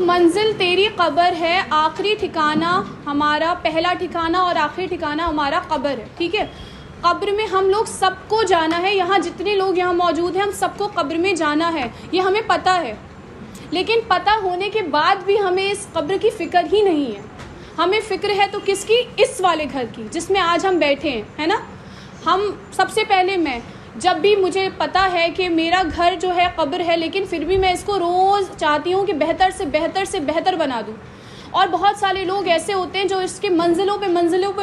منزل تیری قبر ہے، آخری ٹھکانہ ہمارا، پہلا ٹھکانہ اور آخری ٹھکانہ ہمارا قبر ہے. ٹھیک ہے، قبر میں ہم لوگ سب کو جانا ہے. یہاں جتنے لوگ یہاں موجود ہیں ہم سب کو قبر میں جانا ہے، یہ ہمیں پتہ ہے. لیکن پتہ ہونے کے بعد بھی ہمیں اس قبر کی فکر ہی نہیں ہے. ہمیں فکر ہے تو کس کی؟ اس والے گھر کی جس میں آج ہم بیٹھے ہیں، ہے نا. ہم سب سے پہلے میں جب بھی مجھے پتہ ہے کہ میرا گھر جو ہے قبر ہے، لیکن پھر بھی میں اس کو روز چاہتی ہوں کہ بہتر سے بہتر بنا دوں. اور بہت سارے لوگ ایسے ہوتے ہیں جو اس کے منزلوں پہ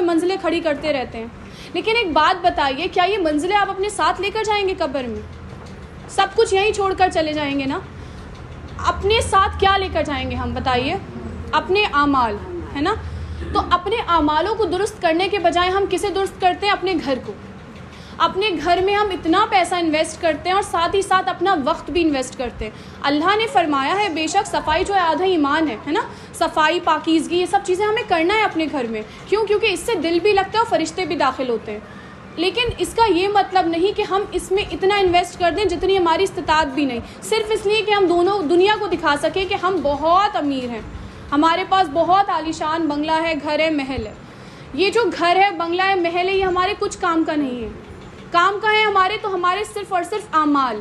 منزلیں کھڑی کرتے رہتے ہیں. لیکن ایک بات بتائیے، کیا یہ منزلیں آپ اپنے ساتھ لے کر جائیں گے قبر میں؟ سب کچھ یہیں چھوڑ کر چلے جائیں گے نا. اپنے ساتھ کیا لے کر جائیں گے ہم؟ بتائیے. اپنے اعمال، ہے نا. تو اپنے اعمالوں کو درست کرنے کے بجائے ہم کسے درست کرتے ہیں؟ اپنے گھر کو. اپنے گھر میں ہم اتنا پیسہ انویسٹ کرتے ہیں اور ساتھ ہی ساتھ اپنا وقت بھی انویسٹ کرتے ہیں. اللہ نے فرمایا ہے بے شک صفائی جو ہے آدھا ایمان ہے نا. صفائی، پاکیزگی، یہ سب چیزیں ہمیں کرنا ہے اپنے گھر میں. کیوں؟ کیونکہ اس سے دل بھی لگتا ہے اور فرشتے بھی داخل ہوتے ہیں. لیکن اس کا یہ مطلب نہیں کہ ہم اس میں اتنا انویسٹ کر دیں جتنی ہماری استطاعت بھی نہیں، صرف اس لیے کہ ہم دونوں دنیا کو دکھا سکیں کہ ہم بہت امیر ہیں، ہمارے پاس بہت عالیشان بنگلہ ہے، گھر ہے، محل ہے. یہ جو گھر ہے، بنگلہ ہے، محل ہے، یہ ہمارے کچھ کام کا نہیں ہے. کام کا ہے ہمارے تو ہمارے صرف اور صرف اعمال.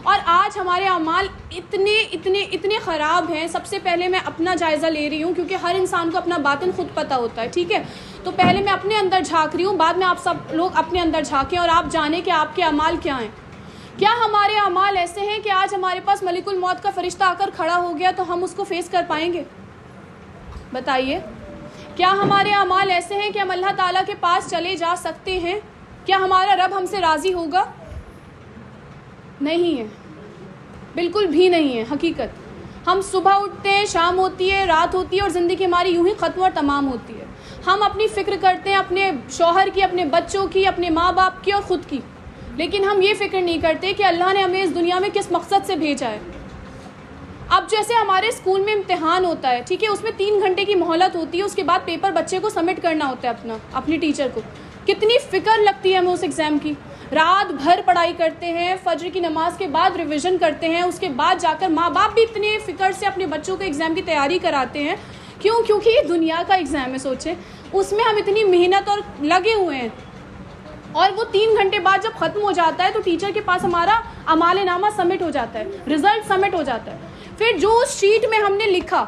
اور آج ہمارے اعمال اتنے خراب ہیں. سب سے پہلے میں اپنا جائزہ لے رہی ہوں کیونکہ ہر انسان کو اپنا باطن خود پتہ ہوتا ہے. ٹھیک ہے، تو پہلے میں اپنے اندر جھانک رہی ہوں، بعد میں آپ سب لوگ اپنے اندر جھانکیں اور آپ جانیں کہ آپ کے اعمال کیا ہیں. کیا ہمارے اعمال ایسے ہیں کہ آج ہمارے پاس ملک الموت کا فرشتہ آ کر کھڑا ہو گیا تو ہم اس کو فیس کر پائیں گے؟ بتائیے. کیا ہمارے اعمال ایسے ہیں کہ ہم اللہ تعالیٰ کے پاس چلے جا سکتے ہیں؟ کیا ہمارا رب ہم سے راضی ہوگا؟ نہیں ہے، بالکل بھی نہیں ہے. حقیقت ہم صبح اٹھتے ہیں، شام ہوتی ہے، رات ہوتی ہے اور زندگی ہماری یوں ہی ختم اور تمام ہوتی ہے. ہم اپنی فکر کرتے ہیں اپنے شوہر کی، اپنے بچوں کی، اپنے ماں باپ کی اور خود کی. لیکن ہم یہ فکر نہیں کرتے کہ اللہ نے ہمیں اس دنیا میں کس مقصد سے بھیجا ہے. اب جیسے ہمارے اسکول میں امتحان ہوتا ہے، ٹھیک ہے، اس میں 3 گھنٹے کی مہلت ہوتی ہے، اس کے بعد پیپر بچے کو سبمٹ کرنا ہوتا ہے اپنی ٹیچر کو. کتنی فکر لگتی ہے ہمیں اس ایگزام کی. رات بھر پڑھائی کرتے ہیں، فجر کی نماز کے بعد ریویژن کرتے ہیں، اس کے بعد جا کر ماں باپ بھی اتنے فکر سے اپنے بچوں کو ایگزام کی تیاری کراتے ہیں. کیوں؟ کیونکہ یہ دنیا کا ایگزام ہے. سوچیں اس میں ہم اتنی محنت اور لگے ہوئے ہیں، اور وہ 3 گھنٹے بعد جب ختم ہو جاتا ہے تو ٹیچر کے پاس ہمارا اعمال نامہ سبمٹ ہو جاتا ہے، رزلٹ سبمٹ ہو جاتا ہے. پھر جو اس شیٹ میں ہم نے لکھا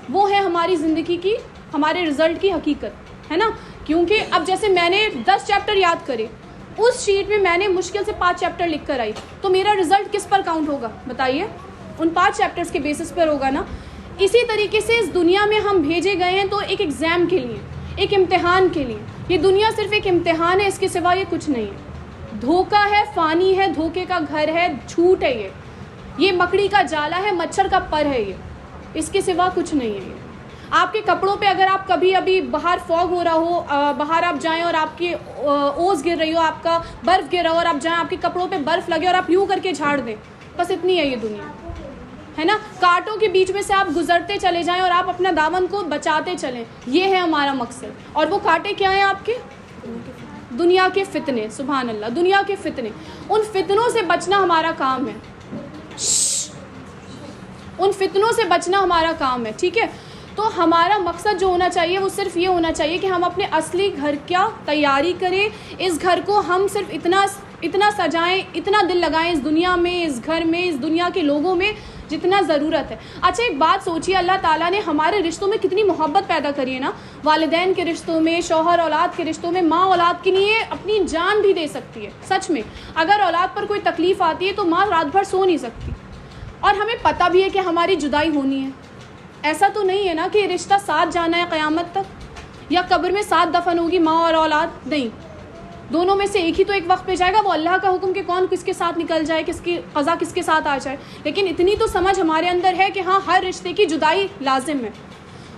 وہ ہے ہماری زندگی کی، ہمارے رزلٹ کی حقیقت، ہے نا. کیونکہ اب جیسے میں نے 10 چیپٹر یاد کرے، اس شیٹ میں میں نے مشکل سے 5 چیپٹر لکھ کر آئی، تو میرا رزلٹ کس پر کاؤنٹ ہوگا؟ بتائیے. ان 5 چیپٹرز کے بیسس پر ہوگا نا. اسی طریقے سے اس دنیا میں ہم بھیجے گئے ہیں تو ایک ایگزام کے لیے، ایک امتحان کے لیے. یہ دنیا صرف ایک امتحان ہے، اس کے سوا یہ کچھ نہیں ہے. دھوکہ ہے، فانی ہے، دھوکے کا گھر ہے، جھوٹ ہے. یہ مکڑی کا جالا ہے، مچھر کا پر ہے. یہ اس کے سوا کچھ نہیں ہے. یہ آپ کے کپڑوں پہ اگر آپ کبھی ابھی باہر فوگ ہو رہا ہو، باہر آپ جائیں اور آپ کی اوس گر رہی ہو، آپ کا برف گر رہا ہو اور آپ جائیں، آپ کے کپڑوں پہ برف لگے اور آپ یوں کر کے جھاڑ دیں، بس اتنی ہے یہ دنیا، ہے نا. کانٹوں کے بیچ میں سے آپ گزرتے چلے جائیں اور آپ اپنا دامن کو بچاتے چلیں، یہ ہے ہمارا مقصد. اور وہ کانٹے کیا ہیں آپ کے؟ دنیا کے فتنے. سبحان اللہ، دنیا کے فتنے. ان فتنوں سے بچنا ہمارا کام ہے. ان فتنوں سے بچنا ہمارا کام ہے. ٹھیک ہے، تو ہمارا مقصد جو ہونا چاہیے وہ صرف یہ ہونا چاہیے کہ ہم اپنے اصلی گھر کیا تیاری کریں. اس گھر کو ہم صرف اتنا سجائیں، اتنا دل لگائیں اس دنیا میں، اس گھر میں، اس دنیا کے لوگوں میں جتنا ضرورت ہے. اچھا ایک بات سوچیے، اللہ تعالیٰ نے ہمارے رشتوں میں کتنی محبت پیدا کری ہے نا. والدین کے رشتوں میں، شوہر اولاد کے رشتوں میں. ماں اولاد کے لیے اپنی جان بھی دے سکتی ہے. سچ میں اگر اولاد پر کوئی تکلیف آتی ہے تو ماں رات بھر سو نہیں سکتی. اور ہمیں پتہ بھی ہے کہ ہماری جدائی ہونی ہے. ایسا تو نہیں ہے نا کہ رشتہ ساتھ جانا ہے قیامت تک، یا قبر میں ساتھ دفن ہوگی ماں اور اولاد. نہیں، دونوں میں سے ایک ہی تو ایک وقت پہ جائے گا. وہ اللہ کا حکم کہ کون کس کے ساتھ نکل جائے، کس کی قضا کس کے ساتھ آ جائے. لیکن اتنی تو سمجھ ہمارے اندر ہے کہ ہاں ہر رشتے کی جدائی لازم ہے.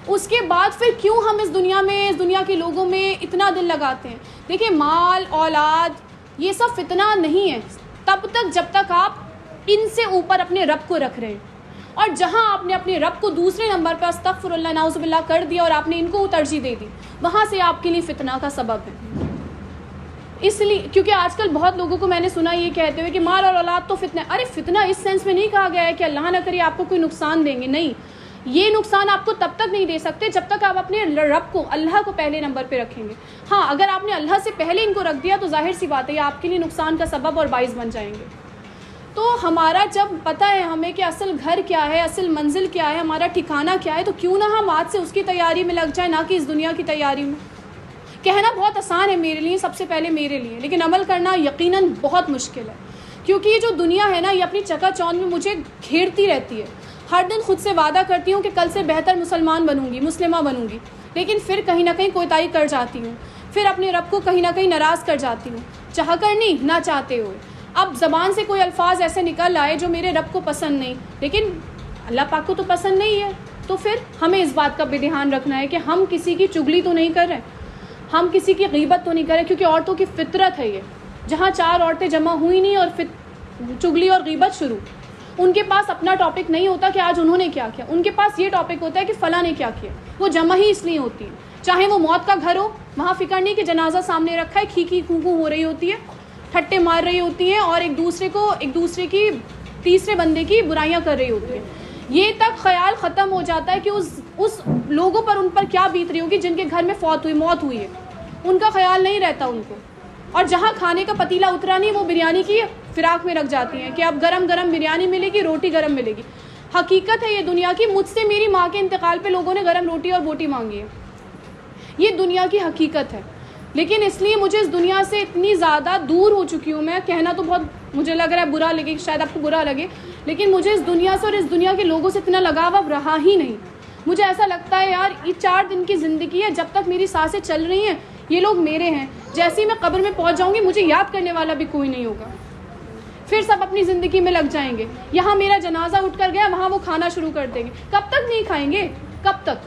اس کے بعد پھر کیوں ہم اس دنیا میں، اس دنیا کے لوگوں میں اتنا دل لگاتے ہیں؟ دیکھیں مال، اولاد، یہ سب فتنہ نہیں ہے تب تک جب تک آپ ان سے اوپر اپنے رب کو رکھ رہے ہیں. اور جہاں آپ نے اپنے رب کو دوسرے نمبر پہ استغفر اللہ نعوذ باللہ کر دیا اور آپ نے ان کو ترجیح دے دی، وہاں سے آپ کے لیے فتنہ کا سبب ہے. اس لیے کیونکہ آج کل بہت لوگوں کو میں نے سنا یہ کہتے ہوئے کہ مال اور اولاد تو فتنہ. ارے فتنہ اس سینس میں نہیں کہا گیا ہے کہ اللہ نہ کرے آپ کو کوئی نقصان دیں گے، نہیں. یہ نقصان آپ کو تب تک نہیں دے سکتے جب تک آپ اپنے رب کو، اللہ کو پہلے نمبر پہ رکھیں گے. ہاں اگر آپ نے اللہ سے پہلے ان کو رکھ دیا تو ظاہر سی بات ہے یہ آپ کے لیے نقصان کا سبب اور باعث بن جائیں گے. تو ہمارا جب پتہ ہے ہمیں کہ اصل گھر کیا ہے، اصل منزل کیا ہے، ہمارا ٹھکانہ کیا ہے، تو کیوں نہ ہم آج سے اس کی تیاری میں لگ جائیں، نہ کہ اس دنیا کی تیاری میں. کہنا بہت آسان ہے میرے لیے، سب سے پہلے میرے لیے، لیکن عمل کرنا یقیناً بہت مشکل ہے. کیونکہ یہ جو دنیا ہے نا، یہ اپنی چکا چوند میں مجھے گھیرتی رہتی ہے. ہر دن خود سے وعدہ کرتی ہوں کہ کل سے بہتر مسلمان بنوں گی، مسلمہ بنوں گی، لیکن پھر کہیں نہ کہیں کوتاہی کر جاتی ہوں، پھر اپنے رب کو کہیں نہ کہیں ناراض کر جاتی ہوں، چاہ کر نہیں، نہ چاہتے ہوئے. اب زبان سے کوئی الفاظ ایسے نکل آئے جو میرے رب کو پسند نہیں، لیکن اللہ پاک کو تو پسند نہیں ہے، تو پھر ہمیں اس بات کا بھی دھیان رکھنا ہے کہ ہم کسی کی چگلی تو نہیں کر رہے، ہم کسی کی غیبت تو نہیں کر رہے، کیونکہ عورتوں کی فطرت ہے یہ. جہاں 4 عورتیں جمع ہوئی نہیں اور چگلی اور غیبت شروع، ان کے پاس اپنا ٹاپک نہیں ہوتا کہ آج انہوں نے کیا کیا، ان کے پاس یہ ٹاپک ہوتا ہے کہ فلاں نے کیا کیا. وہ جمع ہی اس لیے ہوتی ہے، چاہے وہ موت کا گھر ہو، وہاں فکر نہیں کہ جنازہ سامنے رکھا ہے، کھی کھی کھو کھو ہو رہی ہوتی ہے، ٹھٹے مار رہی ہوتی ہیں اور ایک دوسرے کی تیسرے بندے کی برائیاں کر رہی ہوتی ہیں. یہ تک خیال ختم ہو جاتا ہے کہ اس لوگوں پر ان پر کیا بیت رہی ہوگی جن کے گھر میں موت ہوئی ہے، ان کا خیال نہیں رہتا ان کو. اور جہاں کھانے کا پتیلا اترا نہیں وہ بریانی کی فراق میں رکھ جاتی ہیں کہ اب گرم گرم بریانی ملے گی، روٹی گرم ملے گی. حقیقت ہے یہ دنیا کی. مجھ سے میری ماں کے انتقال پہ لوگوں نے گرم روٹی اور بوٹی مانگی ہے، یہ دنیا کی حقیقت ہے. لیکن اس لیے مجھے اس دنیا سے اتنی زیادہ دور ہو چکی ہوں میں، کہنا تو بہت مجھے لگ رہا ہے برا لگے، شاید آپ کو برا لگے، لیکن مجھے اس دنیا سے اور اس دنیا کے لوگوں سے اتنا لگاؤ اب رہا ہی نہیں. مجھے ایسا لگتا ہے یار یہ 4 دن کی زندگی ہے، جب تک میری سانسیں چل رہی ہیں یہ لوگ میرے ہیں. جیسے ہی میں قبر میں پہنچ جاؤں گی مجھے یاد کرنے والا بھی کوئی نہیں ہوگا، پھر سب اپنی زندگی میں لگ جائیں گے. یہاں میرا جنازہ اٹھ کر گیا، وہاں وہ کھانا شروع کر دیں گے. کب تک نہیں کھائیں گے؟ کب تک؟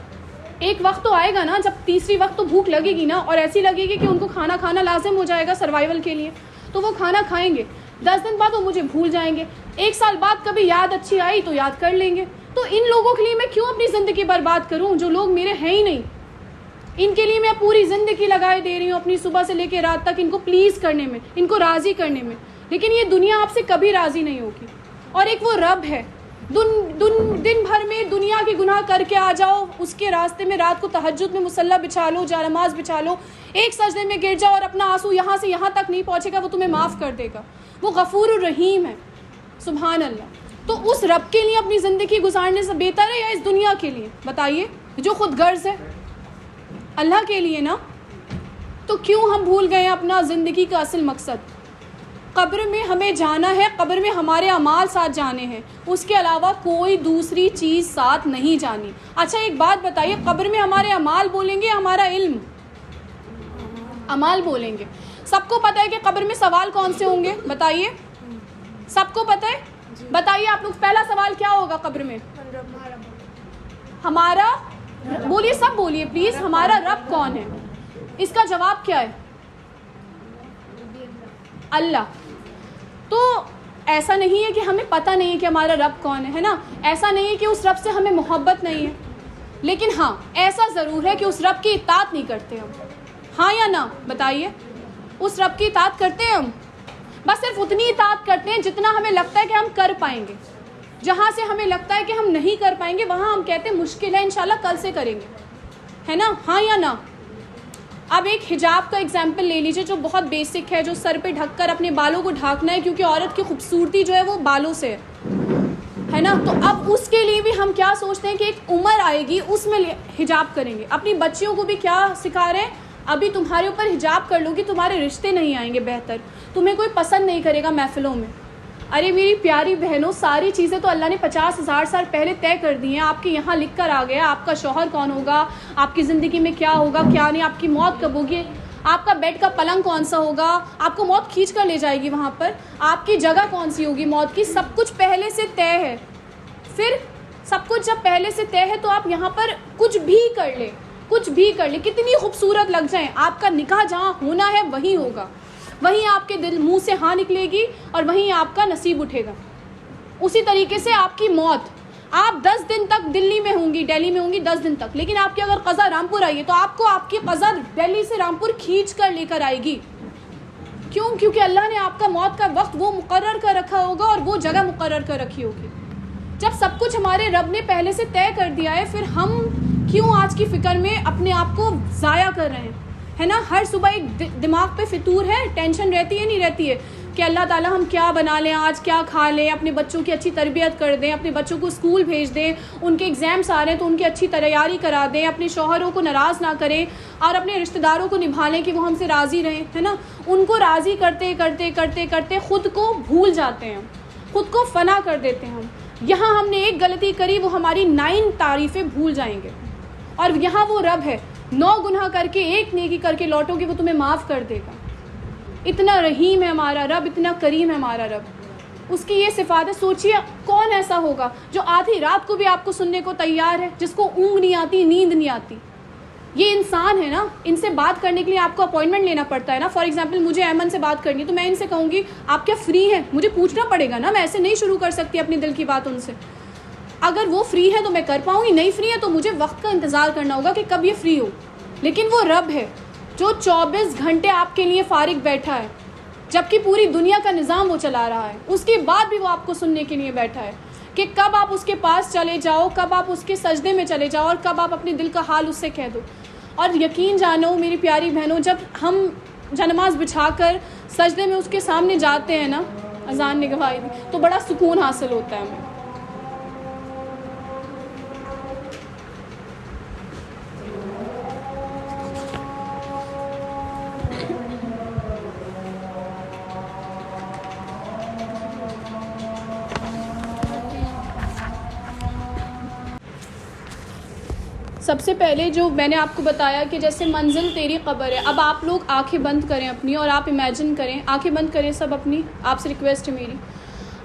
ایک وقت تو آئے گا نا جب تیسری وقت تو بھوک لگے گی نا، اور ایسی لگے گی کہ ان کو کھانا لازم ہو جائے گا سروائیول کے لیے، تو وہ کھانا کھائیں گے. 10 دن بعد وہ مجھے بھول جائیں گے. 1 سال بعد کبھی یاد اچھی آئی تو یاد کر لیں گے. تو ان لوگوں کے لیے میں کیوں اپنی زندگی برباد کروں جو لوگ میرے ہیں ہی نہیں؟ ان کے لیے میں پوری زندگی لگائے دے رہی ہوں اپنی صبح سے لے کے رات تک، ان کو پلیز کرنے میں، ان کو راضی کرنے میں. لیکن یہ دنیا آپ سے کبھی راضی نہیں ہوگی. اور ایک وہ رب ہے، دن بھر میں دنیا کی گناہ کر کے آ جاؤ اس کے راستے میں، رات کو تہجد میں مصلی بچھا لو، جا نماز بچھا لو، ایک سجدے میں گر جاؤ اور اپنا آنسو یہاں سے یہاں تک نہیں پہنچے گا، وہ تمہیں معاف کر دے گا. وہ غفور الرحیم ہے، سبحان اللہ. تو اس رب کے لیے اپنی زندگی گزارنے سے بہتر ہے یا اس دنیا کے لیے؟ بتائیے، جو خود غرض ہے اللہ کے لیے نا. تو کیوں ہم بھول گئے اپنا زندگی کا اصل مقصد؟ قبر میں ہمیں جانا ہے، قبر میں ہمارے اعمال ساتھ جانے ہیں، اس کے علاوہ کوئی دوسری چیز ساتھ نہیں جانی. اچھا ایک بات بتائیے، قبر میں ہمارے اعمال بولیں گے ہمارا علم؟ اعمال بولیں گے. سب کو پتہ ہے کہ قبر میں سوال کون سے ہوں گے؟ بتائیے، سب کو پتہ ہے؟ بتائیے آپ لوگ، پہلا سوال کیا ہوگا قبر میں؟ ہمارا، بولیے سب بولیے پلیز، ہمارا رب کون ہے؟ اس کا جواب کیا ہے؟ اللہ. تو ایسا نہیں ہے کہ ہمیں پتہ نہیں ہے کہ ہمارا رب کون ہے نا، ایسا نہیں ہے کہ اس رب سے ہمیں محبت نہیں ہے، لیکن ہاں ایسا ضرور ہے کہ اس رب کی اطاعت نہیں کرتے ہم. ہاں یا نہ بتائیے؟ اس رب کی اطاعت کرتے ہیں ہم، بس صرف اتنی اطاعت کرتے ہیں جتنا ہمیں لگتا ہے کہ ہم کر پائیں گے. جہاں سے ہمیں لگتا ہے کہ ہم نہیں کر پائیں گے وہاں ہم کہتے ہیں مشکل ہے، انشاءاللہ کل سے کریں گے، ہے نا؟ ہاں یا نہ؟ اب ایک حجاب کا ایگزامپل لے لیجیے جو بہت بیسک ہے، جو سر پہ ڈھک کر اپنے بالوں کو ڈھانکنا ہے، کیونکہ عورت کی خوبصورتی جو ہے وہ بالوں سے ہے نا. تو اب اس کے لیے بھی ہم کیا سوچتے ہیں کہ ایک عمر آئے گی اس میں حجاب کریں گے. اپنی بچیوں کو بھی کیا سکھا رہے ہیں؟ ابھی تمہارے اوپر حجاب کر لو گی تمہارے رشتے نہیں آئیں گے بہتر، تمہیں کوئی پسند نہیں کرے گا محفلوں میں. ارے میری پیاری بہنوں، ساری چیزیں تو اللہ نے 50,000 سال پہلے طے کر دی ہیں. آپ کے یہاں لکھ کر آ گیا آپ کا شوہر کون ہوگا، آپ کی زندگی میں کیا ہوگا کیا نہیں، آپ کی موت کب ہوگی، آپ کا بیڈ کا پلنگ کون سا ہوگا، آپ کو موت کھینچ کر لے جائے گی وہاں پر، آپ کی جگہ کون سی ہوگی موت کی، سب کچھ پہلے سے طے ہے. پھر سب کچھ جب پہلے سے طے ہے تو آپ یہاں پر کچھ بھی کر لیں، کچھ بھی کر لیں، کتنی خوبصورت لگ جائیں، آپ کا نکاح جہاں ہونا ہے وہیں ہوگا، وہیں آپ کے دل منہ سے ہاں نکلے گی اور وہیں آپ کا نصیب اٹھے گا. اسی طریقے سے آپ کی موت، آپ 10 دن تک دلی میں ہوں گی، دہلی میں ہوں گی 10 دن تک، لیکن آپ کی اگر قضا رامپور آئی ہے تو آپ کو آپ کی قضا دہلی سے رامپور کھینچ کر لے کر آئے گی. کیوں؟ کیونکہ اللہ نے آپ کا موت کا وقت وہ مقرر کر رکھا ہوگا اور وہ جگہ مقرر کر رکھی ہوگی. جب سب کچھ ہمارے رب نے پہلے سے طے کر دیا ہے، پھر ہم کیوں آج کی فکر میں اپنے آپ کو ضائع کر رہے ہیں، ہے نا؟ ہر صبح ایک دماغ پہ فطور ہے، ٹینشن رہتی ہے، نہیں رہتی ہے کہ اللہ تعالیٰ ہم کیا بنا لیں، آج کیا کھا لیں، اپنے بچوں کی اچھی تربیت کر دیں، اپنے بچوں کو اسکول بھیج دیں، ان کے ایگزامس آ رہے ہیں تو ان کی اچھی تیاری کرا دیں، اپنے شوہروں کو ناراض نہ کریں اور اپنے رشتہ داروں کو نبھا لیں کہ وہ ہم سے راضی رہیں، ہے نا؟ ان کو راضی کرتے کرتے کرتے کرتے خود کو بھول جاتے ہیں، خود کو فنا کر دیتے ہیں ہم. یہاں ہم نے ایک غلطی کری، وہ ہماری 9 تعریفیں بھول جائیں گے. اور یہاں وہ رب ہے، 9 گناہ کر کے 1 نیکی کر کے لوٹو گے وہ تمہیں معاف کر دے گا. اتنا رحیم ہے ہمارا رب، اتنا کریم ہے ہمارا رب. اس کی یہ صفات ہے. سوچئے کون ایسا ہوگا جو آدھی رات کو بھی آپ کو سننے کو تیار ہے، جس کو اونگ نہیں آتی، نیند نہیں آتی. یہ انسان ہے نا، ان سے بات کرنے کے لیے آپ کو اپوائنٹمنٹ لینا پڑتا ہے نا. فار ایگزامپل مجھے ایمن سے بات کرنی ہے تو میں ان سے کہوں گی آپ کیا فری ہیں، مجھے پوچھنا پڑے گا نا، میں ایسے نہیں شروع کر سکتی اپنے دل کی بات ان سے. اگر وہ فری ہے تو میں کر پاؤں گی، نہیں فری ہے تو مجھے وقت کا انتظار کرنا ہوگا کہ کب یہ فری ہو. لیکن وہ رب ہے جو 24 گھنٹے آپ کے لیے فارغ بیٹھا ہے، جبکہ پوری دنیا کا نظام وہ چلا رہا ہے. اس کے بعد بھی وہ آپ کو سننے کے لیے بیٹھا ہے کہ کب آپ اس کے پاس چلے جاؤ، کب آپ اس کے سجدے میں چلے جاؤ اور کب آپ اپنے دل کا حال اس سے کہہ دو. اور یقین جانو میری پیاری بہنوں، جب ہم جنماز بچھا کر سجدے میں اس کے سامنے جاتے ہیں نا، اذان نے گواہی دی، تو بڑا سکون حاصل ہوتا ہے ہمیں. سب سے پہلے جو میں نے آپ کو بتایا کہ جیسے منزل تیری قبر ہے. اب آپ لوگ آنکھیں بند کریں اپنی اور آپ امیجن کریں، آنکھیں بند کریں سب اپنی، آپ سے ریکویسٹ ہے میری،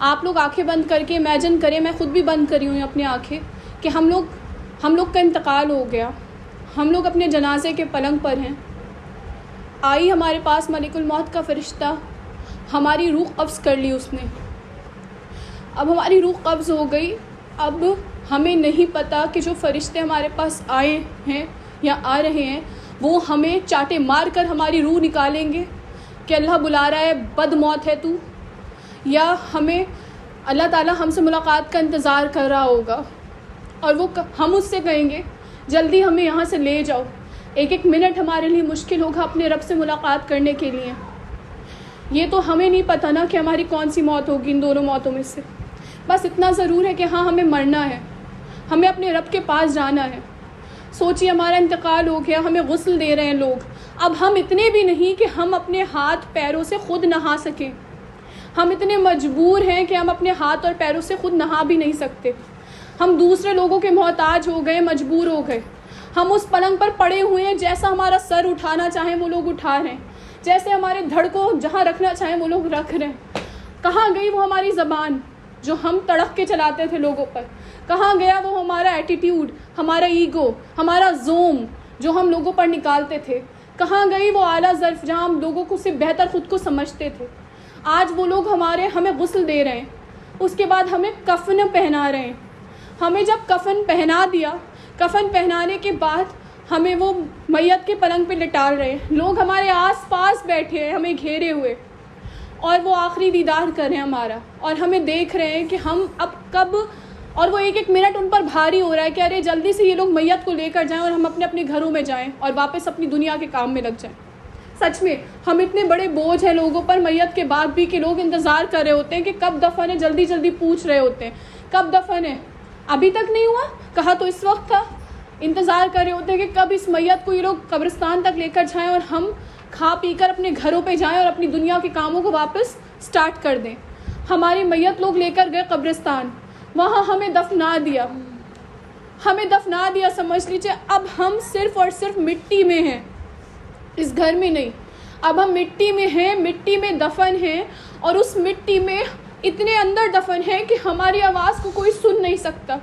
آپ لوگ آنکھیں بند کر کے امیجن کریں، میں خود بھی بند کری ہوئی اپنی آنکھیں، کہ ہم لوگ کا انتقال ہو گیا، ہم لوگ اپنے جنازے کے پلنگ پر ہیں. آئی ہمارے پاس ملک الموت کا فرشتہ، ہماری روح قبض کر لی اس نے. اب ہماری روح قبض ہو گئی. اب ہمیں نہیں پتہ کہ جو فرشتے ہمارے پاس آئے ہیں یا آ رہے ہیں وہ ہمیں چاٹے مار کر ہماری روح نکالیں گے کہ اللہ بلا رہا ہے، بد موت ہے تو، یا ہمیں اللہ تعالیٰ ہم سے ملاقات کا انتظار کر رہا ہوگا اور وہ ہم اس سے کہیں گے جلدی ہمیں یہاں سے لے جاؤ. 1 منٹ ہمارے لیے مشکل ہوگا اپنے رب سے ملاقات کرنے کے لیے. یہ تو ہمیں نہیں پتہ نا کہ ہماری کون سی موت ہوگی ان دونوں موتوں میں سے. بس اتنا ضرور ہے کہ ہاں ہمیں مرنا ہے، ہمیں اپنے رب کے پاس جانا ہے. سوچیے ہمارا انتقال ہو گیا، ہمیں غسل دے رہے ہیں لوگ. اب ہم اتنے بھی نہیں کہ ہم اپنے ہاتھ پیروں سے خود نہا سکیں. ہم اتنے مجبور ہیں کہ ہم اپنے ہاتھ اور پیروں سے خود نہا بھی نہیں سکتے. ہم دوسرے لوگوں کے محتاج ہو گئے، مجبور ہو گئے. ہم اس پلنگ پر پڑے ہوئے ہیں، جیسا ہمارا سر اٹھانا چاہیں وہ لوگ اٹھا رہے ہیں، جیسے ہمارے دھڑ کو جہاں رکھنا چاہیں وہ لوگ رکھ رہے ہیں. کہاں گئی وہ ہماری زبان جو ہم تڑپ کے چلاتے تھے لوگوں پر؟ کہاں گیا وہ ہمارا ایٹیٹیوڈ، ہمارا ایگو، ہمارا زوم جو ہم لوگوں پر نکالتے تھے؟ کہاں گئی وہ اعلیٰ ظرف جہاں ہم لوگوں کو سے بہتر خود کو سمجھتے تھے؟ آج وہ لوگ ہمیں غسل دے رہے ہیں، اس کے بعد ہمیں کفن پہنا رہے ہیں. ہمیں جب کفن پہنا دیا، کفن پہنانے کے بعد ہمیں وہ میت کے پلنگ پہ لٹال رہے ہیں. لوگ ہمارے آس پاس بیٹھے ہیں ہمیں گھیرے ہوئے، اور وہ آخری دیدار کر رہے ہیں ہمارا، اور ہمیں دیکھ رہے ہیں کہ ہم اب کب، اور وہ 1 منٹ ان پر بھاری ہو رہا ہے کہ ارے جلدی سے یہ لوگ میت کو لے کر جائیں اور ہم اپنے گھروں میں جائیں اور واپس اپنی دنیا کے کام میں لگ جائیں. سچ میں ہم اتنے بڑے بوجھ ہیں لوگوں پر میت کے بعد بھی کہ لوگ انتظار کر رہے ہوتے ہیں کہ کب دفن ہے، جلدی جلدی پوچھ رہے ہوتے ہیں کب دفن ہے. ابھی تک نہیں ہوا، کہا تو اس وقت تھا. انتظار کر رہے ہوتے ہیں کہ کب اس میت کو یہ لوگ قبرستان تک لے کر جائیں اور ہم کھا پی کر اپنے گھروں پہ جائیں اور اپنی دنیا کے کاموں کو واپس سٹارٹ کر دیں. ہماری میت لوگ لے کر گئے قبرستان، وہاں ہمیں دفنا دیا، سمجھ لیجیے. اب ہم صرف اور صرف مٹی میں ہیں، اس گھر میں نہیں. اب ہم مٹی میں ہیں، مٹی میں دفن ہیں، اور اس مٹی میں اتنے اندر دفن ہیں کہ ہماری آواز کو کوئی سن نہیں سکتا،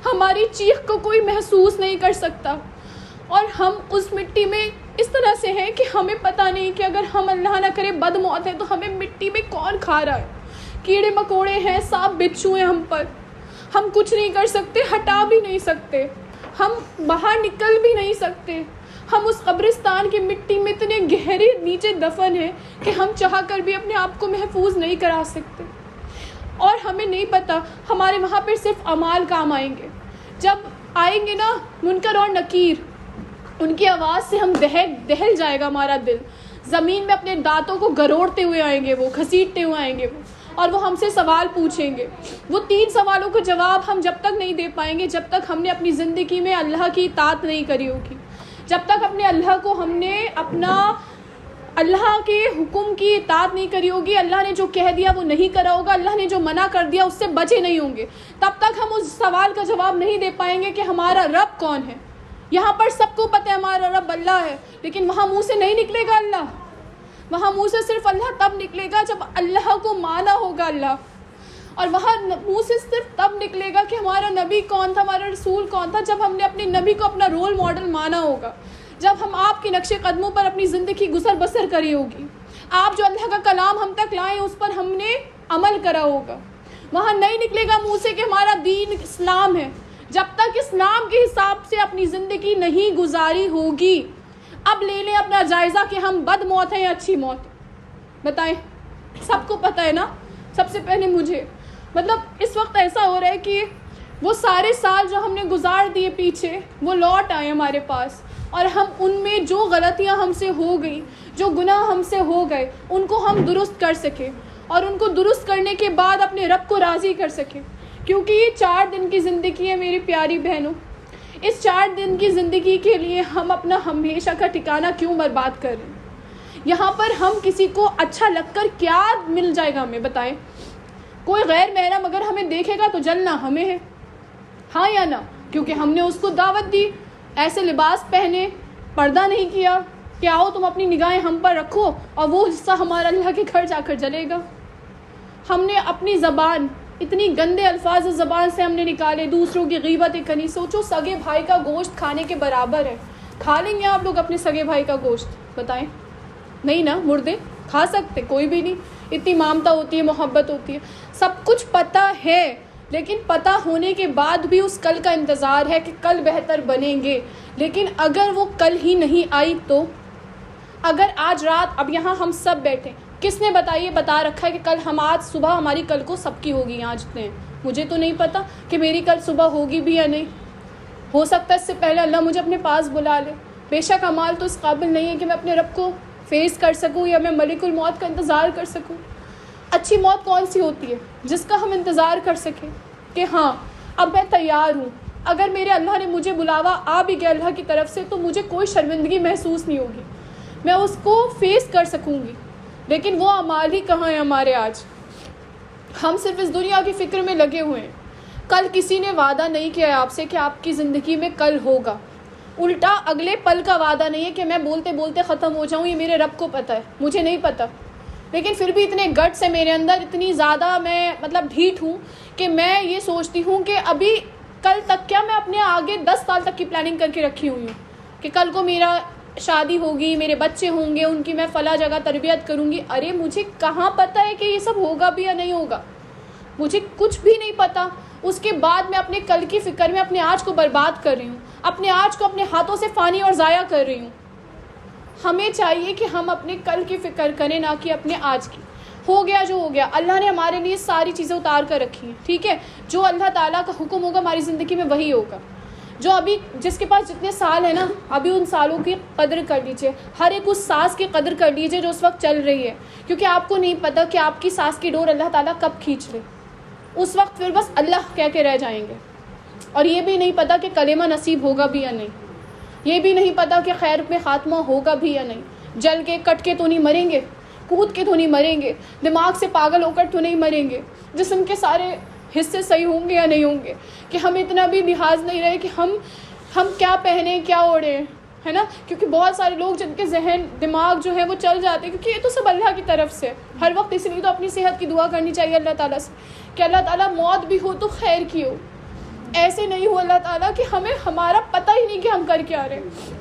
ہماری چیخ کو کوئی محسوس نہیں کر سکتا. اور ہم اس مٹی میں اس طرح سے ہیں کہ ہمیں پتہ نہیں کہ اگر ہم اللہ نہ کرے بد موت ہے تو ہمیں مٹی میں کون کھا رہا ہے. کیڑے مکوڑے ہیں، سانپ بچھو ہیں ہم پر، ہم کچھ نہیں کر سکتے، ہٹا بھی نہیں سکتے، ہم باہر نکل بھی نہیں سکتے. ہم اس قبرستان کی مٹی میں اتنے گہرے نیچے دفن ہیں کہ ہم چاہ کر بھی اپنے آپ کو محفوظ نہیں کرا سکتے. اور ہمیں نہیں پتہ ہمارے وہاں پہ صرف اعمال کام آئیں گے. جب آئیں گے نا منکر اور نکیر، ان کی آواز سے ہم دہل جائے گا ہمارا دل. زمین میں اپنے دانتوں کو گروڑتے ہوئے آئیں گے وہ، گھسیٹتے ہوئے آئیں گے وہ، اور وہ ہم سے سوال پوچھیں گے. وہ 3 سوالوں کا جواب ہم جب تک نہیں دے پائیں گے جب تک ہم نے اپنی زندگی میں اللہ کی اطاعت نہیں کری ہوگی، جب تک اپنے اللہ کو ہم نے اپنا اللہ کے حکم کی اطاعت نہیں کری ہوگی، اللہ نے جو کہہ دیا وہ نہیں کرا ہوگا، اللہ نے جو منع کر دیا اس سے بچے نہیں ہوں گے، تب تک ہم اس سوال کا جواب نہیں دے پائیں گے کہ ہمارا رب کون ہے. یہاں پر سب کو پتہ ہے ہمارا رب اللہ ہے، لیکن وہاں منہ سے نہیں نکلے گا اللہ. وہاں منہ سے صرف اللہ تب نکلے گا جب اللہ کو مانا ہوگا اللہ، اور وہاں منہ سے صرف تب نکلے گا کہ ہمارا نبی کون تھا، ہمارا رسول کون تھا، جب ہم نے اپنے نبی کو اپنا رول ماڈل مانا ہوگا، جب ہم آپ کے نقش قدموں پر اپنی زندگی گزر بسر کری ہوگی، آپ جو اللہ کا کلام ہم تک لائیں اس پر ہم نے عمل کرا ہوگا. وہاں نہیں نکلے گا منہ سے کہ ہمارا دین اسلام ہے جب تک اسلام کے حساب سے اپنی زندگی نہیں گزاری ہوگی. اب لے لیں اپنا جائزہ کہ ہم بد موت ہیں یا اچھی موت، بتائیں. سب کو پتہ ہے نا. سب سے پہلے مجھے مطلب اس وقت ایسا ہو رہا ہے کہ وہ سارے سال جو ہم نے گزار دیے پیچھے وہ لوٹ آئے ہمارے پاس، اور ہم ان میں جو غلطیاں ہم سے ہو گئی، جو گناہ ہم سے ہو گئے، ان کو ہم درست کر سکیں، اور ان کو درست کرنے کے بعد اپنے رب کو راضی کر سکیں. کیونکہ یہ 4 دن کی زندگی ہے میری پیاری بہنوں. اس 4 دن کی زندگی کے لیے ہم اپنا ہمیشہ کا ٹھکانہ کیوں برباد کر رہے ہیں؟ یہاں پر ہم کسی کو اچھا لگ کر کیا مل جائے گا ہمیں، بتائیں. کوئی غیر محرم اگر ہمیں دیکھے گا تو جلنا ہمیں ہے، ہاں یا نہ؟ کیونکہ ہم نے اس کو دعوت دی، ایسے لباس پہنے، پردہ نہیں کیا کہ آؤ تم اپنی نگاہیں ہم پر رکھو، اور وہ حصہ ہمارا اللہ کے گھر جا کر جلے گا. ہم نے اپنی زبان، اتنی گندے الفاظ زبان سے ہم نے نکالے، دوسروں کی غیبتیں کرنی. سوچو سگے بھائی کا گوشت کھانے کے برابر ہے. کھا لیں گے آپ لوگ اپنے سگے بھائی کا گوشت؟ بتائیں. نہیں نا، مردے کھا سکتے کوئی بھی نہیں. اتنی مامتا ہوتی ہے، محبت ہوتی ہے، سب کچھ پتہ ہے، لیکن پتہ ہونے کے بعد بھی اس کل کا انتظار ہے کہ کل بہتر بنیں گے. لیکن اگر وہ کل ہی نہیں آئی تو اگر آج رات، اب یہاں ہم سب بیٹھے، کس نے بتا رکھا ہے کہ کل ہم آج صبح ہماری کل کو سب کی ہوگی؟ یہاں جتنے ہیں، مجھے تو نہیں پتہ کہ میری کل صبح ہوگی بھی یا نہیں. ہو سکتا ہے اس سے پہلے اللہ مجھے اپنے پاس بلا لے. بے شک اعمال تو اس قابل نہیں ہے کہ میں اپنے رب کو فیس کر سکوں یا میں ملک الموت کا انتظار کر سکوں. اچھی موت کون سی ہوتی ہے؟ جس کا ہم انتظار کر سکیں کہ ہاں اب میں تیار ہوں، اگر میرے اللہ نے مجھے بلاوا آ بھی گیا اللہ کی طرف سے تو مجھے کوئی شرمندگی محسوس نہیں ہوگی، میں اس کو فیس کر سکوں گی. لیکن وہ اعمال ہی کہاں ہیں ہمارے آج؟ ہم صرف اس دنیا کی فکر میں لگے ہوئے ہیں. کل کسی نے وعدہ نہیں کیا ہے آپ سے کہ آپ کی زندگی میں کل ہوگا. الٹا اگلے پل کا وعدہ نہیں ہے کہ میں بولتے بولتے ختم ہو جاؤں، یہ میرے رب کو پتہ ہے، مجھے نہیں پتہ. لیکن پھر بھی اتنے گٹس ہے میرے اندر، اتنی زیادہ میں مطلب ڈھیٹ ہوں کہ میں یہ سوچتی ہوں کہ ابھی کل تک کیا میں اپنے آگے 10 سال تک کی پلاننگ کر کے رکھی ہوئی ہوں کہ کل کو میرا شادی ہوگی، میرے بچے ہوں گے، ان کی میں فلاں جگہ تربیت کروں گی. ارے مجھے کہاں پتہ ہے کہ یہ سب ہوگا بھی یا نہیں ہوگا؟ مجھے کچھ بھی نہیں پتہ. اس کے بعد میں اپنے کل کی فکر میں اپنے آج کو برباد کر رہی ہوں، اپنے آج کو اپنے ہاتھوں سے فانی اور ضائع کر رہی ہوں. ہمیں چاہیے کہ ہم اپنے کل کی فکر کریں، نہ کہ اپنے آج کی. ہو گیا جو ہو گیا، اللہ نے ہمارے لیے ساری چیزیں اتار کر رکھی ہیں، ٹھیک ہے؟ جو اللہ تعالیٰ کا حکم ہوگا ہماری زندگی میں وہی ہوگا. جو ابھی جس کے پاس جتنے سال ہیں نا، ابھی ان سالوں کی قدر کر لیجیے، ہر ایک اس سانس کی قدر کر لیجیے جو اس وقت چل رہی ہے، کیونکہ آپ کو نہیں پتہ کہ آپ کی سانس کی ڈور اللہ تعالیٰ کب کھینچ لے. اس وقت پھر بس اللہ کہہ کے رہ جائیں گے، اور یہ بھی نہیں پتہ کہ کلمہ نصیب ہوگا بھی یا نہیں، یہ بھی نہیں پتہ کہ خیر میں خاتمہ ہوگا بھی یا نہیں. جل کے کٹ کے تو نہیں مریں گے، کود کے تو نہیں مریں گے، دماغ سے پاگل ہو کر تو نہیں مریں گے، جسم کے سارے حصے صحیح ہوں گے یا نہیں ہوں گے، کہ ہم اتنا بھی لحاظ نہیں رہے کہ ہم کیا پہنیں کیا اوڑھیں، ہے نا؟ کیونکہ بہت سارے لوگ جن کے ذہن دماغ جو ہے وہ چل جاتے ہیں، کیونکہ یہ تو سب اللہ کی طرف سے ہر وقت. اس لیے تو اپنی صحت کی دعا کرنی چاہیے اللہ تعالیٰ سے کہ اللہ تعالیٰ موت بھی ہو تو خیر کی ہو، ایسے نہیں ہو اللہ تعالیٰ کہ ہمیں ہمارا پتہ ہی نہیں کہ ہم کر کے آ رہے ہیں.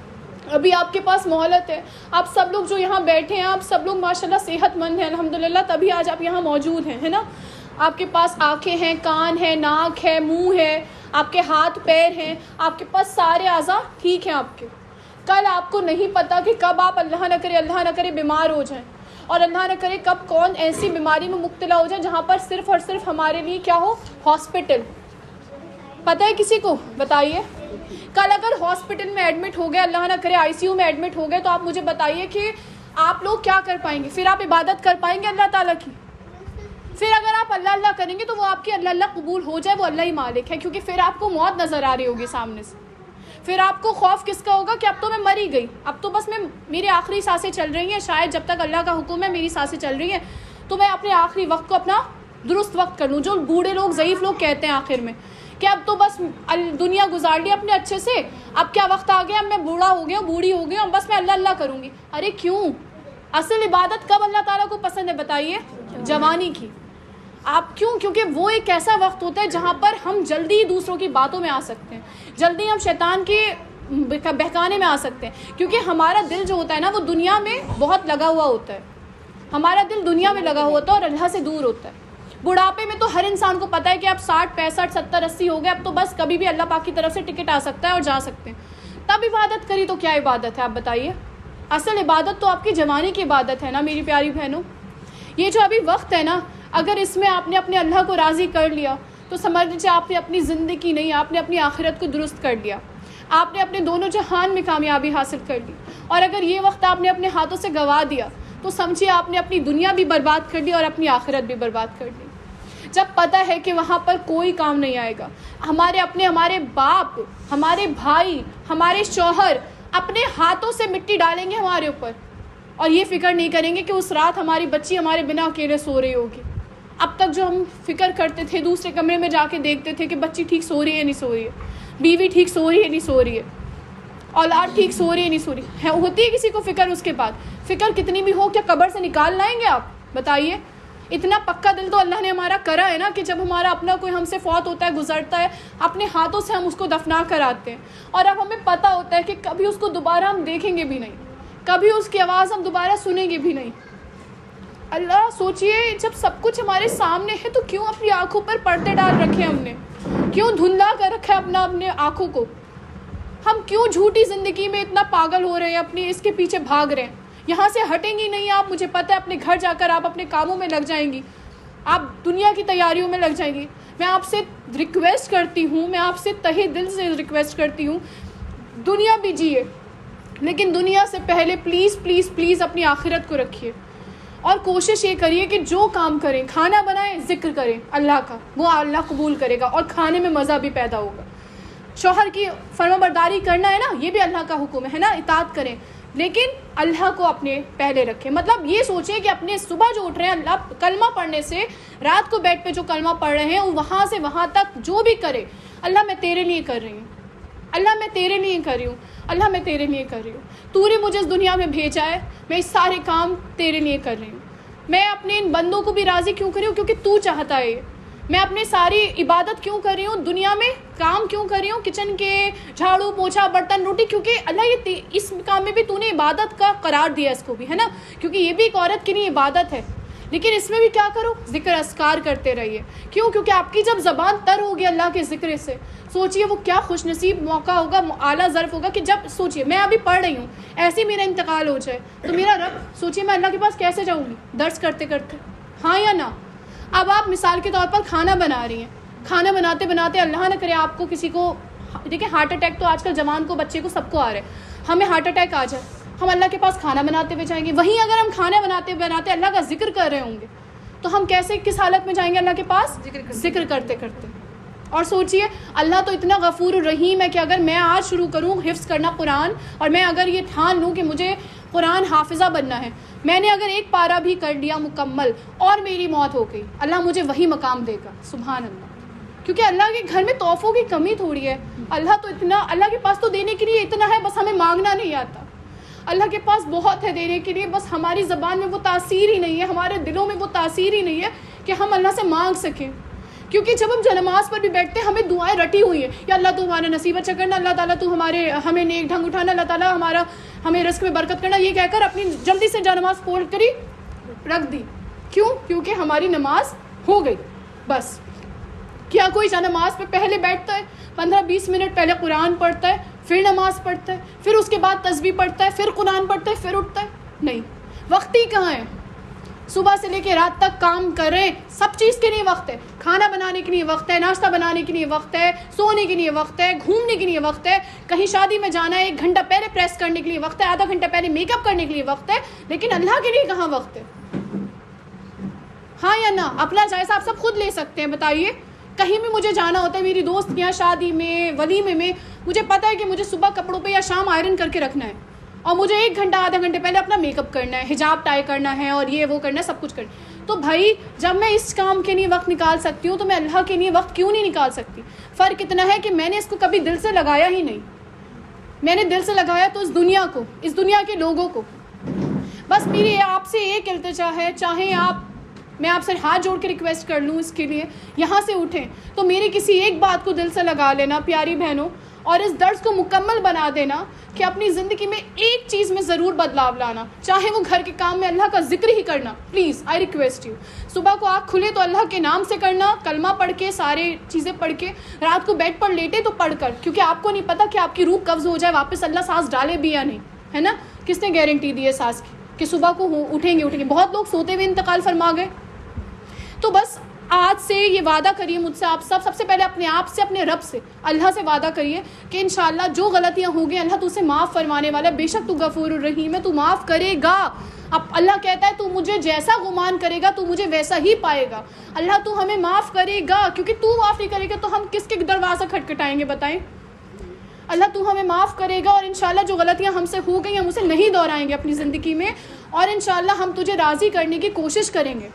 ابھی آپ کے پاس مہلت ہے. آپ سب لوگ جو یہاں بیٹھے ہیں، آپ سب لوگ ماشاءاللہ صحت مند ہیں الحمدللہ، تبھی آج آپ یہاں موجود ہیں، ہے نا؟ آپ کے پاس آنکھیں ہیں، کان ہے، ناک ہے، منہ ہے، آپ کے ہاتھ پیر ہیں، آپ کے پاس سارے اعضاء ٹھیک ہیں آپ کے. کل آپ کو نہیں پتہ کہ کب آپ اللہ نہ کرے بیمار ہو جائیں. اور اللہ نہ کرے کب کون ایسی بیماری میں مبتلا ہو جائے جہاں پر صرف اور صرف ہمارے لیے کیا ہو، ہاسپٹل. پتہ ہے کسی کو؟ بتائیے. کل اگر ہاسپٹل میں ایڈمٹ ہو گئے، اللہ نہ کرے آئی سی یو میں ایڈمٹ ہو گئے، تو آپ مجھے بتائیے کہ آپ لوگ کیا کر پائیں گے؟ پھر آپ عبادت کر پائیں گے اللہ تعالیٰ کی؟ پھر اگر آپ اللہ اللہ کریں گے تو وہ آپ کی اللہ اللہ قبول ہو جائے، وہ اللہ ہی مالک ہے، کیونکہ پھر آپ کو موت نظر آ رہی ہوگی سامنے سے. پھر آپ کو خوف کس کا ہوگا کہ اب تو میں مر ہی گئی، اب تو بس میری آخری سانسیں چل رہی ہیں، شاید جب تک اللہ کا حکم ہے میری سانسیں چل رہی ہیں تو میں اپنے آخری وقت کو اپنا درست وقت کر لوں. جو بوڑھے لوگ، ضعیف لوگ کہتے ہیں آخر میں کہ اب تو بس دنیا گزار لی اپنے اچھے سے، اب کیا وقت آ گیا، اب میں بوڑھا ہو گیا، بوڑھی ہو گئی، اب بس میں اللہ اللہ کروں گی. ارے کیوں؟ اصل عبادت کب اللہ تعالیٰ کو پسند ہے بتائیے؟ جوانی کی. آپ کیوں؟ کیونکہ وہ ایک ایسا وقت ہوتا ہے جہاں پر ہم جلدی دوسروں کی باتوں میں آ سکتے ہیں، جلدی ہم شیطان کے بہکانے میں آ سکتے ہیں، کیونکہ ہمارا دل جو ہوتا ہے نا وہ دنیا میں بہت لگا ہوا ہوتا ہے. ہمارا دل دنیا میں لگا ہوا ہوتا ہے اور اللہ سے دور ہوتا ہے. بڑھاپے میں تو ہر انسان کو پتہ ہے کہ اب 60 65 70 80 ہو گئے، اب تو بس کبھی بھی اللہ پاک کی طرف سے ٹکٹ آ سکتا ہے اور جا سکتے ہیں. تب عبادت کری تو کیا عبادت ہے آپ بتائیے؟ اصل عبادت تو آپ کی جوانی کی عبادت ہے نا میری پیاری بہنوں. یہ جو ابھی وقت ہے نا، اگر اس میں آپ نے اپنے اللہ کو راضی کر لیا تو سمجھ لیجیے آپ نے اپنی زندگی نہیں، آپ نے اپنی آخرت کو درست کر لیا، آپ نے اپنے دونوں جہان میں کامیابی حاصل کر لی. اور اگر یہ وقت آپ نے اپنے ہاتھوں سے گنوا دیا تو سمجھیے آپ نے اپنی دنیا بھی برباد کر لی اور اپنی آخرت بھی برباد کر لی. جب پتہ ہے کہ وہاں پر کوئی کام نہیں آئے گا، ہمارے باپ، ہمارے بھائی، ہمارے شوہر اپنے ہاتھوں سے مٹی ڈالیں گے ہمارے اوپر اور یہ فکر نہیں کریں گے کہ اس رات ہماری بچی ہمارے بنا اکیلے سو رہی ہوگی. اب تک جو ہم فکر کرتے تھے، دوسرے کمرے میں جا کے دیکھتے تھے کہ بچی ٹھیک سو رہی ہے نہیں سو رہی ہے، بیوی ٹھیک سو رہی ہے نہیں سو رہی ہے، اولاد ٹھیک سو رہی ہے نہیں سو رہی ہے، ہوتی ہے کسی کو فکر؟ اس کے بعد فکر کتنی بھی ہو، کیا قبر سے نکال لائیں گے آپ بتائیے؟ اتنا پکا دل تو اللہ نے ہمارا کرا ہے نا کہ جب ہمارا اپنا کوئی ہم سے فوت ہوتا ہے، گزرتا ہے، اپنے ہاتھوں سے ہم اس کو دفنا کر آتے ہیں، اور اب ہمیں پتہ ہوتا ہے کہ کبھی اس کو دوبارہ ہم دیکھیں گے بھی نہیں، کبھی اس کی آواز ہم دوبارہ سنیں گے بھی نہیں. اللہ سوچئے جب سب کچھ ہمارے سامنے ہے تو کیوں اپنی آنکھوں پر پردے ڈال رکھے ہم نے؟ کیوں دھندلا کر رکھا ہے اپنے آنکھوں کو؟ ہم کیوں جھوٹی زندگی میں اتنا پاگل ہو رہے ہیں، اپنی اس کے پیچھے بھاگ رہے ہیں؟ یہاں سے ہٹیں گی نہیں آپ، مجھے پتہ ہے اپنے گھر جا کر آپ اپنے کاموں میں لگ جائیں گی، آپ دنیا کی تیاریوں میں لگ جائیں گی. میں آپ سے ریکویسٹ کرتی ہوں، میں آپ سے تہہ دل سے ریکویسٹ کرتی ہوں، دنیا بھی جیے لیکن دنیا سے پہلے پلیز پلیز پلیز اپنی آخرت کو رکھیے. اور کوشش یہ کریے کہ جو کام کریں، کھانا بنائیں، ذکر کریں اللہ کا، وہ اللہ قبول کرے گا اور کھانے میں مزہ بھی پیدا ہوگا. شوہر کی فرما برداری کرنا ہے نا، یہ بھی اللہ کا حکم ہے نا، اطاعت کریں، لیکن اللہ کو اپنے پہلے رکھیں. مطلب یہ سوچیں کہ اپنے صبح جو اٹھ رہے ہیں اللہ کلمہ پڑھنے سے، رات کو بیڈ پہ جو کلمہ پڑھ رہے ہیں وہاں سے وہاں تک جو بھی کرے، اللہ میں تیرے لیے کر رہی ہوں، اللہ میں تیرے لیے کر رہی ہوں، اللہ میں تیرے لیے کر رہی ہوں، تو نے مجھے اس دنیا میں بھیجا ہے، میں اس سارے کام تیرے لیے کر رہی ہوں. میں اپنے ان بندوں کو بھی راضی کیوں کر رہی ہوں؟ کیونکہ تو چاہتا ہے. میں اپنے ساری عبادت کیوں کر رہی ہوں؟ دنیا میں کام کیوں کر رہی ہوں؟ کچن کے جھاڑو پوچھا برتن روٹی، کیونکہ اللہ یہ اس کام میں بھی تو نے عبادت کا قرار دیا اس کو بھی، ہے نا، کیونکہ یہ بھی ایک عورت کے لیے عبادت ہے. لیکن اس میں بھی کیا کرو؟ ذکر اذکار کرتے رہیے. کیوں؟ کیونکہ آپ کی جب زبان تر ہوگی اللہ کے ذکر سے، سوچئے وہ کیا خوش نصیب موقع ہوگا، اعلیٰ ظرف ہوگا کہ جب سوچئے میں ابھی پڑھ رہی ہوں، ایسے ہی میرا انتقال ہو جائے تو میرا رب، سوچئے میں اللہ کے پاس کیسے جاؤں گی درس کرتے کرتے، ہاں یا نہ؟ اب آپ مثال کے طور پر کھانا بنا رہی ہیں، کھانا بناتے بناتے اللہ نہ کرے آپ کو کسی کو، دیکھیں ہارٹ اٹیک تو آج کل جوان کو، بچے کو، سب کو آ رہا ہے، ہمیں ہارٹ اٹیک آ جائے، ہم اللہ کے پاس کھانا بناتے ہوئے جائیں گے. وہیں اگر ہم کھانا بناتے بناتے اللہ کا ذکر کر رہے ہوں گے تو ہم کیسے، کس حالت میں جائیں گے اللہ کے پاس؟ ذکر کرتے کرتے. اور سوچئے اللہ تو اتنا غفور الرحیم ہے کہ اگر میں آج شروع کروں حفظ کرنا قرآن، اور میں اگر یہ ٹھان لوں کہ مجھے قرآن حافظہ بننا ہے، میں نے اگر ایک پارہ بھی کر لیا مکمل اور میری موت ہو گئی، اللہ مجھے وہی مقام دے گا. سبحان اللہ. کیونکہ اللہ کے گھر میں تحفوں کی کمی تھوڑی ہے. اللہ تو اتنا، اللہ کے پاس تو دینے کے لیے اتنا ہے، بس ہمیں مانگنا نہیں آتا. اللہ کے پاس بہت ہے دینے کے لیے، بس ہماری زبان میں وہ تاثیر ہی نہیں ہے، ہمارے دلوں میں وہ تاثیر ہی نہیں ہے کہ ہم اللہ سے مانگ سکیں. کیونکہ جب ہم نماز پر بھی بیٹھتے ہیں ہمیں دعائیں رٹی ہوئی ہیں، یا اللہ تو ہمارا نصیب اچھا کرنا، اللہ تعالیٰ تو ہمیں نیک ڈھنگ اٹھانا، اللہ تعالیٰ ہمیں رزق میں برکت کرنا، یہ کہہ کر اپنی جلدی سے نماز پڑھ کری رکھ دی. کیوں؟ کیونکہ ہماری نماز ہو گئی. بس کیا کوئی نماز پہ پہلے بیٹھتا ہے 15-20 منٹ پہلے قرآن پڑھتا ہے، پھر نماز پڑھتا ہے، پھر اس کے بعد تسبیح پڑھتا ہے، پھر قرآن پڑھتا ہے، پھر اٹھتا ہے؟ نہیں. وقت ہی کہاں ہے؟ صبح سے لے کے رات تک کام کریں, سب چیز کے لیے وقت ہے. کھانا بنانے کے لیے وقت ہے, ناشتہ بنانے کے لیے وقت ہے, سونے کے لیے وقت ہے, گھومنے کے لیے وقت ہے, کہیں شادی میں جانا ہے 1 گھنٹہ پہلے پریس کرنے کے لیے وقت ہے, آدھا گھنٹہ پہلے میک اپ کرنے کے لیے وقت ہے, لیکن اللہ کے لیے کہاں وقت ہے؟ ہاں یا نہ؟ اپنا جائزہ آپ سب خود لے سکتے ہیں. بتائیے, کہیں بھی مجھے جانا ہوتا ہے, میری دوست کے یہاں شادی میں, ولیمے میں, مجھے پتہ ہے کہ مجھے صبح کپڑوں پہ یا شام آئرن کر کے رکھنا ہے, اور مجھے 1 گھنٹہ آدھا گھنٹے پہلے اپنا میک اپ کرنا ہے, حجاب ٹائی کرنا ہے, اور یہ وہ کرنا ہے, سب کچھ کرنا ہے. تو بھائی جب میں اس کام کے لیے وقت نکال سکتی ہوں تو میں اللہ کے لیے وقت کیوں نہیں نکال سکتی؟ فرق اتنا ہے کہ میں نے اس کو کبھی دل سے لگایا ہی نہیں. میں نے دل سے لگایا تو اس دنیا کو, اس دنیا کے لوگوں کو. بس میری آپ سے ایک التجا ہے, چاہے میں آپ سے ہاتھ جوڑ کے ریکویسٹ کر لوں اس کے لیے, یہاں سے اٹھیں تو میری کسی ایک بات کو دل سے لگا لینا پیاری بہنوں, اور اس درس کو مکمل بنا دینا کہ اپنی زندگی میں ایک چیز میں ضرور بدلاؤ لانا, چاہے وہ گھر کے کام میں اللہ کا ذکر ہی کرنا. پلیز آئی ریکویسٹ یو, صبح کو آنکھ کھلے تو اللہ کے نام سے کرنا, کلمہ پڑھ کے, سارے چیزیں پڑھ کے, رات کو بیڈ پر لیٹے تو پڑھ کر, کیونکہ آپ کو نہیں پتا کہ آپ کی روح قبض ہو جائے واپس اللہ سانس ڈالے بھی یا نہیں, ہے نا؟ کس نے گارنٹی دی ہے سانس کی کہ صبح کو اٹھیں گے؟ بہت لوگ سوتے ہوئے انتقال فرما گئے. تو بس آج سے یہ وعدہ کریے مجھ سے آپ سب سے پہلے اپنے آپ سے, اپنے رب سے, اللہ سے وعدہ کریے کہ انشاءاللہ جو غلطیاں ہوں گی اللہ تو اسے معاف فرمانے والا ہے, بے شک تو غفور الرحیم ہے, تو معاف کرے گا. اب اللہ کہتا ہے تو مجھے جیسا گمان کرے گا تو مجھے ویسا ہی پائے گا. اللہ تو ہمیں معاف کرے گا, کیونکہ تو معاف نہیں کرے گا تو ہم کس کے دروازہ کھٹکھٹائیں گے بتائیں؟ اللہ تو ہمیں معاف کرے گا, اور انشاءاللہ جو غلطیاں ہم سے ہو گئی ہم اسے نہیں دہرائیں گے اپنی زندگی میں, اور انشاءاللہ ہم تجھے راضی کرنے کی کوشش کریں گے.